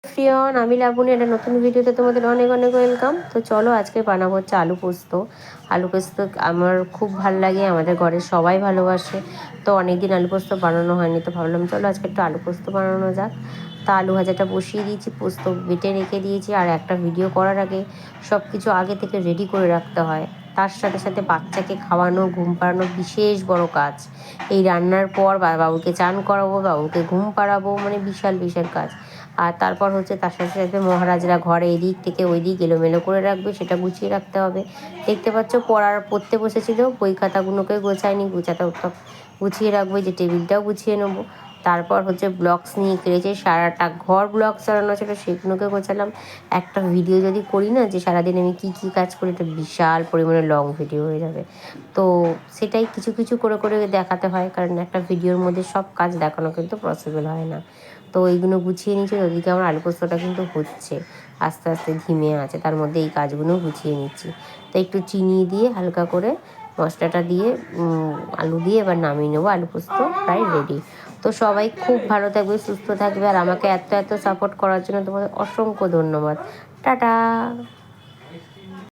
প্রিয়ন, আমি লাবণী। একটা নতুন ভিডিওতে তোমাদের অনেক অনেক ওয়েলকাম। তো চলো, আজকে বানাবো হচ্ছে আলু পোস্ত। আলু পোস্ত আমার খুব ভাল লাগে, আমাদের ঘরের সবাই ভালোবাসে। তো অনেকদিন আলু পোস্ত বানানো হয়নি, তো ভাবলাম চলো আজকে একটু আলু পোস্ত বানানো যাক। তা আলু ভাজাটা বসিয়ে দিয়েছি, পোস্ত বেটে রেখে দিয়েছি। আর একটা ভিডিও করার আগে সব কিছু আগে থেকে রেডি করে রাখতে হয়। তার সাথে সাথে বাচ্চাকে খাওয়ানো, ঘুম পাড়ানো বিশেষ বড় কাজ। এই রান্নার পর বাবুকে চান করাবো, বাবুকে ঘুম পাড়াবো, মানে বিশাল বিশাল কাজ। আর তারপর হচ্ছে তার সাথে সাথে মহারাজরা ঘরে এদিক থেকে ওই দিক এলোমেলো করে রাখবে, সেটা গুছিয়ে রাখতে হবে। দেখতে পাচ্ছ পড়তে বসেছিল, বই খাতাগুলোকে গোছায়নি, গুছিয়ে রাখবো। যে টেবিলটাও গুছিয়ে নেবো। তারপর হচ্ছে ব্লগস নিয়ে কেড়েছে, সারাটা ঘর ব্লগ চালানো ছিল, সেগুলোকে গোছালাম। একটা ভিডিও যদি করি না যে সারাদিন আমি কী কী কাজ করি, এটা বিশাল পরিমাণে লং ভিডিও হয়ে যাবে। তো সেটাই কিছু কিছু করে করে দেখাতে হয়, কারণ একটা ভিডিওর মধ্যে সব কাজ দেখানো কিন্তু পসিবল হয় না। তো এইগুলো গুছিয়ে নিচ্ছি। ওদিকে আমার আলু পোস্তটা কিন্তু হচ্ছে, আস্তে আস্তে ধিমে আছে, তার মধ্যে এই কাজগুলো গুছিয়ে নিচ্ছি। তো একটু চিনি দিয়ে হালকা করে মশলাটা দিয়ে আলু দিয়ে এবার নামিয়ে নেবো। আলু পোস্ত প্রায় রেডি। তো সবাই খুব ভালো থাকবে, সুস্থ থাকবে, আর আমাকে এত এত সাপোর্ট করার জন্য তোমাদের অসংখ্য ধন্যবাদ। টাটা।